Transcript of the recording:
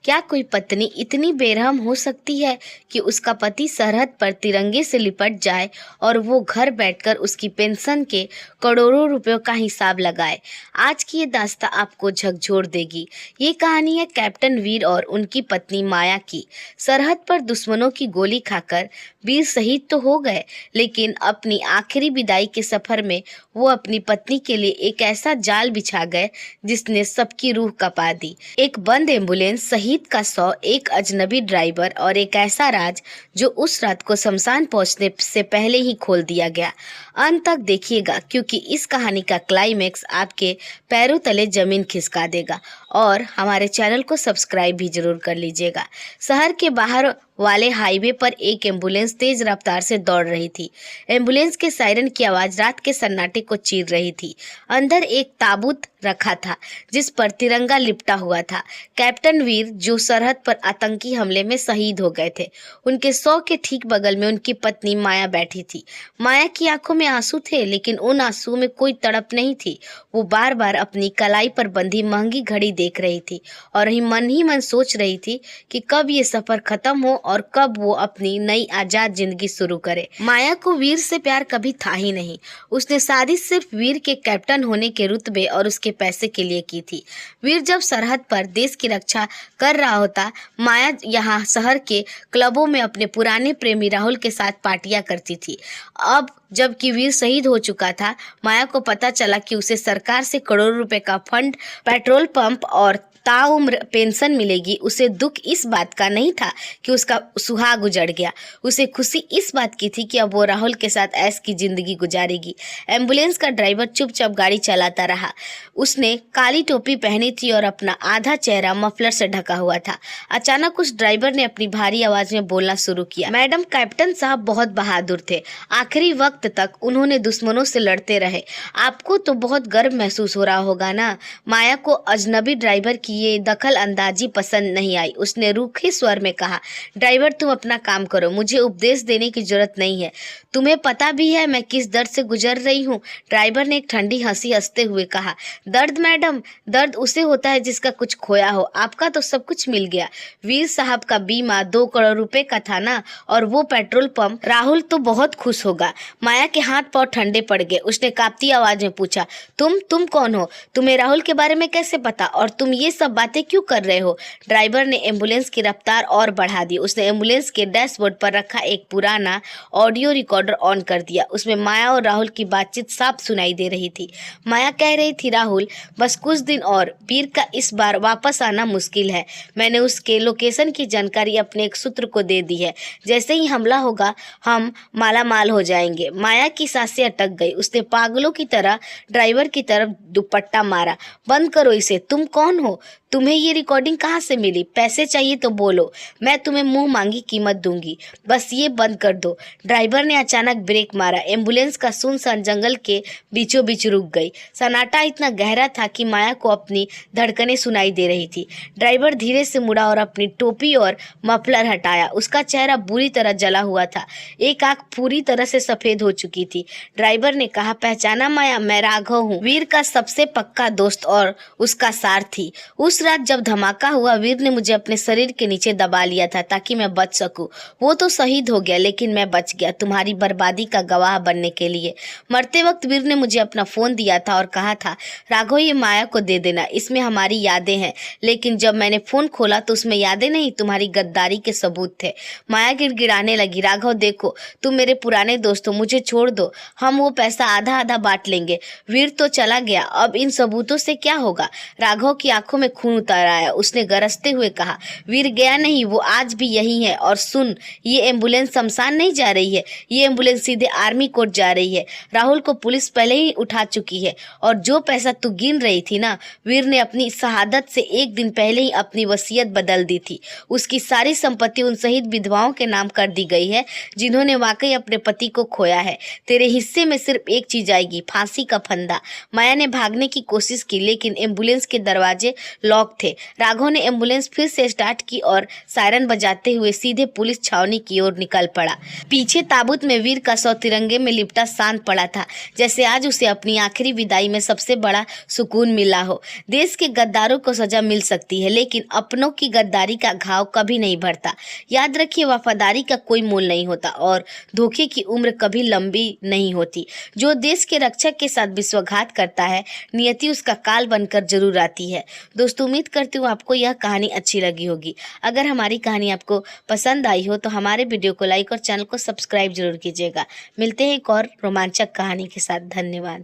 क्या कोई पत्नी इतनी बेरहम हो सकती है कि उसका पति सरहद पर तिरंगे से लिपट जाए और वो घर बैठकर उसकी पेंशन के करोड़ों रुपयों का हिसाब लगाए। आज की ये दास्तां आपको झकझोर देगी। ये कहानी है कैप्टन वीर और उनकी पत्नी माया की। सरहद पर दुश्मनों की गोली खाकर वीर शहीद तो हो गए, लेकिन अपनी आखिरी विदाई के सफर में वो अपनी पत्नी के लिए एक ऐसा जाल बिछा गए जिसने सबकी रूह कपा दी। एक बंद एम्बुलेंस, शहीद का शव, एक अजनबी ड्राइवर और एक ऐसा राज जो उस रात को शमशान पहुंचने से पहले ही खोल दिया गया। अंत तक देखिएगा, क्योंकि इस कहानी का क्लाइमेक्स आपके पैरों तले जमीन खिसका देगा। और हमारे चैनल को सब्सक्राइब भी जरूर कर लीजिएगा। शहर के बाहर वाले हाईवे पर एक एम्बुलेंस तेज रफ्तार से दौड़ रही थी। एम्बुलेंस के सायरन की आवाज रात के सन्नाटे को चीर रही थी। अंदर एक ताबूत रखा था जिस पर तिरंगा लिपटा हुआ था। कैप्टन वीर जो सरहद पर आतंकी हमले में शहीद हो गए थे, उनके शव के ठीक बगल में उनकी पत्नी माया बैठी थी। माया की आंखों में आंसू थे, लेकिन उन आंसुओं में कोई तड़प नहीं थी। वो बार बार अपनी कलाई पर बंधी महंगी घड़ी देख रही थी और ही मन सोच रही थी कि कब ये सफर खत्म हो और कब वो अपनी नई आजाद जिंदगी शुरू करे। माया को वीर से प्यार कभी था ही नहीं। उसने शादी सिर्फ वीर के कैप्टन होने के रुतबे और उसके पैसे के लिए की थी। वीर जब सरहद पर देश की रक्षा कर रहा होता, माया यहाँ शहर के क्लबों में अपने पुराने प्रेमी राहुल के साथ पार्टियां करती थी। अब जबकि वीर शहीद हो चुका था, माया को पता चला कि उसे सरकार से करोड़ों रुपए का फंड, पेट्रोल पंप और ताउम्र पेंशन मिलेगी। उसे दुख इस बात का नहीं था कि उसका सुहाग उजड़ गया। उसे खुशी इस बात की थी कि अब वो राहुल के साथ ऐश की जिंदगी गुजारेगी। एम्बुलेंस का ड्राइवर चुपचाप गाड़ी चलाता रहा। उसने काली टोपी पहनी थी और अपना आधा चेहरा मफलर से ढका हुआ था। अचानक उस ड्राइवर ने अपनी भारी आवाज में बोलना शुरू किया। मैडम, कैप्टन साहब बहुत बहादुर थे। आखिरी वक्त तक उन्होंने दुश्मनों से लड़ते रहे। आपको तो बहुत गर्व महसूस हो रहा होगा ना। माया को अजनबी ड्राइवर की ये दखल अंदाजी पसंद नहीं आई। उसने रूखे स्वर में कहा, ड्राइवर तुम अपना काम करो, मुझे उपदेश देने की जरूरत नहीं है। तुम्हें पता भी है मैं किस दर्द से गुजर रही हूँ। ड्राइवर ने एक ठंडी हंसी हंसते हुए कहा, दर्द मैडम, दर्द उसे होता है जिसका कुछ खोया हो। आपका तो सब कुछ मिल गया। वीर साहब का बीमा 2 करोड़ रुपए का था ना, और वो पेट्रोल पंप। राहुल तो बहुत खुश होगा। माया के हाथ पांव ठंडे पड़ गए। उसने कांपती आवाज में पूछा, तुम कौन हो? तुम्हें राहुल के बारे में कैसे पता, और तुम ये सब बातें क्यों कर रहे हो? ड्राइवर ने एम्बुलेंस की रफ्तार और बढ़ा दी। उसने एम्बुलेंस के डैशबोर्ड पर रखा एक पुराना ऑडियो रिकॉर्डर ऑन कर दिया। उसमें माया और राहुल की बातचीत साफ सुनाई दे रही थी। माया कह रही थी, राहुल, बस कुछ दिन और, वीर का इस बार वापस आना मुश्किल है। मैंने उसके लोकेशन की जानकारी अपने एक सूत्र को दे दी है। जैसे ही हमला होगा हम माला माल हो जाएंगे। माया की सांसें अटक गई। उसने पागलों की तरह ड्राइवर की तरफ दुपट्टा मारा। बंद करो इसे। तुम कौन हो? तुम्हें ये रिकॉर्डिंग कहाँ से मिली? पैसे चाहिए तो बोलो, मैं तुम्हें मुंह मांगी कीमत दूंगी। बस ये बंद कर दो। ड्राइवर ने अचानक ब्रेक मारा। एम्बुलेंस का सुनसान जंगल के बीचों बीच रुक गई। सन्नाटा इतना गहरा था कि माया को अपनी धड़कनें सुनाई दे रही थी। ड्राइवर धीरे से मुड़ा और अपनी टोपी और मफलर हटाया। उसका चेहरा बुरी तरह जला हुआ था। एक आंख पूरी तरह से सफेद हो चुकी थी। ड्राइवर ने कहा, पहचाना माया? मैं राघव हूँ, वीर का सबसे पक्का दोस्त और उसका सारथी। उस रात जब धमाका हुआ, वीर ने मुझे अपने शरीर के नीचे दबा लिया था ताकि मैं बच सकूं। वो तो शहीद हो गया, लेकिन मैं बच गया तुम्हारी बर्बादी का गवाह बनने के लिए। मरते वक्त वीर ने मुझे अपना फोन दिया था और कहा था, राघव, ये माया को दे देना, इसमें हमारी यादें हैं। लेकिन जब मैंने फोन खोला तो उसमें यादें नहीं, तुम्हारी गद्दारी के सबूत थे। माया गिड़गिड़ाने लगी, राघव देखो, तुम मेरे पुराने दोस्त हो, मुझे छोड़ दो, हम वो पैसा आधा आधा बांट लेंगे। वीर तो चला गया, अब इन सबूतों से क्या होगा? राघव की आंखों में खून उतर आया। उसने गरजते हुए कहा, वीर गया नहीं, वो आज भी यही है। और सुन, ये एम्बुलेंस शमशान नहीं जा रही है, ये एम्बुलेंस सीधे आर्मी कोर्ट जा रही है। राहुल को पुलिस पहले ही उठा चुकी है। और जो पैसा तू गिन रही थी ना, वीर ने अपनी शहादत से एक दिन पहले ही अपनी वसीयत बदल दी थी। उसकी सारी संपत्ति उन शहीद विधवाओं के नाम कर दी गई है जिन्होंने वाकई अपने पति को खोया है। तेरे हिस्से में सिर्फ एक चीज आएगी, फांसी का फंदा। माया ने भागने की कोशिश की, लेकिन एम्बुलेंस के दरवाजे लॉक थे। राघव ने एम्बुलेंस फिर से स्टार्ट की और सायरन बजाते हुए सीधे पुलिस छावनी की ओर निकल पड़ा। पीछे ताबूत में वीर का शव तिरंगे में लिपटा शांत पड़ा था, जैसे आज उसे अपनी आखिरी विदाई में सबसे बड़ा सुकून मिला हो। देश के गद्दारों को सजा मिल सकती है, लेकिन अपनों की गद्दारी का घाव कभी नहीं भरता। याद रखिए, वफादारी का कोई मोल नहीं होता और धोखे की उम्र कभी लंबी नहीं होती। जो देश के रक्षक के साथ विश्वासघात करता है, नियति उसका काल बनकर जरूर आती है। दोस्तों, उम्मीद करती हूँ आपको यह कहानी अच्छी लगी होगी। अगर हमारी कहानी आपको पसंद आई हो तो हमारे वीडियो को लाइक और चैनल को सब्सक्राइब जरूर कीजिएगा। मिलते हैं एक और रोमांचक कहानी के साथ। धन्यवाद।